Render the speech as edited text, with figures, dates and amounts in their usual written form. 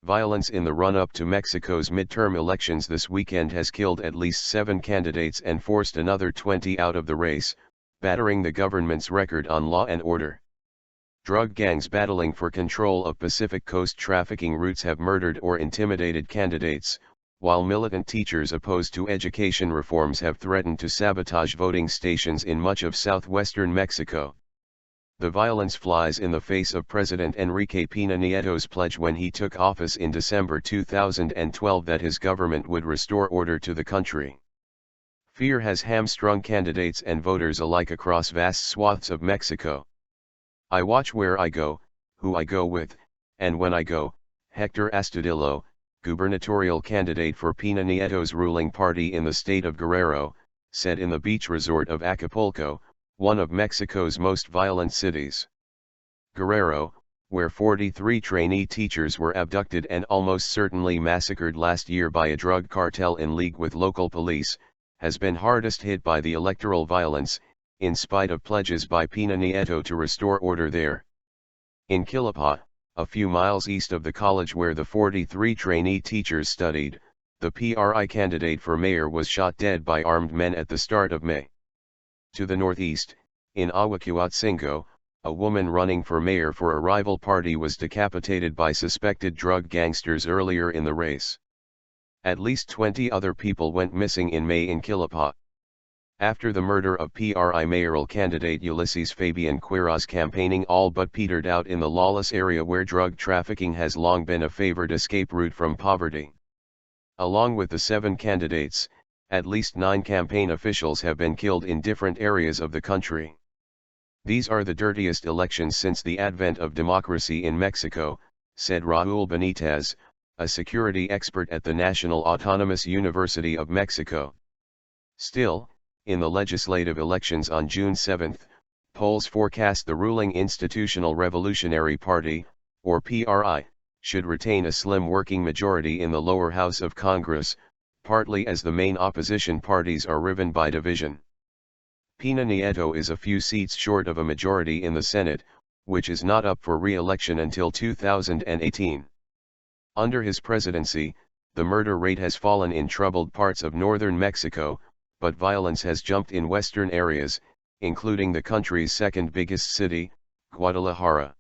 Violence in the run-up to Mexico's midterm elections this weekend has killed at least 7 candidates and forced another 20 out of the race, battering the government's record on law and order. Drug gangs battling for control of Pacific Coast trafficking routes have murdered or intimidated candidates, while militant teachers opposed to education reforms have threatened to sabotage voting stations in much of southwestern Mexico. The violence flies in the face of President Enrique Pena Nieto's pledge when he took office in December 2012 that his government would restore order to the country. Fear has hamstrung candidates and voters alike across vast swaths of Mexico. I watch where I go, who I go with, and when I go, Hector Astudillo, gubernatorial candidate for Pena Nieto's ruling party in the state of Guerrero, said in the beach resort of Acapulco, one of Mexico's most violent cities. Guerrero, where 43 trainee teachers were abducted and almost certainly massacred last year by a drug cartel in league with local police, has been hardest hit by the electoral violence, in spite of pledges by Pena Nieto to restore order there. In Quilapa, a few miles east of the college where the 43 trainee teachers studied, the PRI candidate for mayor was shot dead by armed men at the start of May. To the northeast, in Ahuehuatenango, a woman running for mayor for a rival party was decapitated by suspected drug gangsters earlier in the race. At least 20 other people went missing in May in Quilapa. After the murder of PRI mayoral candidate Ulysses Fabian Quiroz, campaigning all but petered out in the lawless area where drug trafficking has long been a favored escape route from poverty. Along with the 7 candidates, at least 9 campaign officials have been killed in different areas of the country. These are the dirtiest elections since the advent of democracy in Mexico, said Raúl Benítez, a security expert at the National Autonomous University of Mexico. Still, in the legislative elections on June 7, polls forecast the ruling Institutional Revolutionary Party, or PRI, should retain a slim working majority in the lower house of Congress, partly as the main opposition parties are riven by division. Pena Nieto is a few seats short of a majority in the Senate, which is not up for re-election until 2018. Under his presidency, the murder rate has fallen in troubled parts of northern Mexico, but violence has jumped in western areas, including the country's second biggest city, Guadalajara.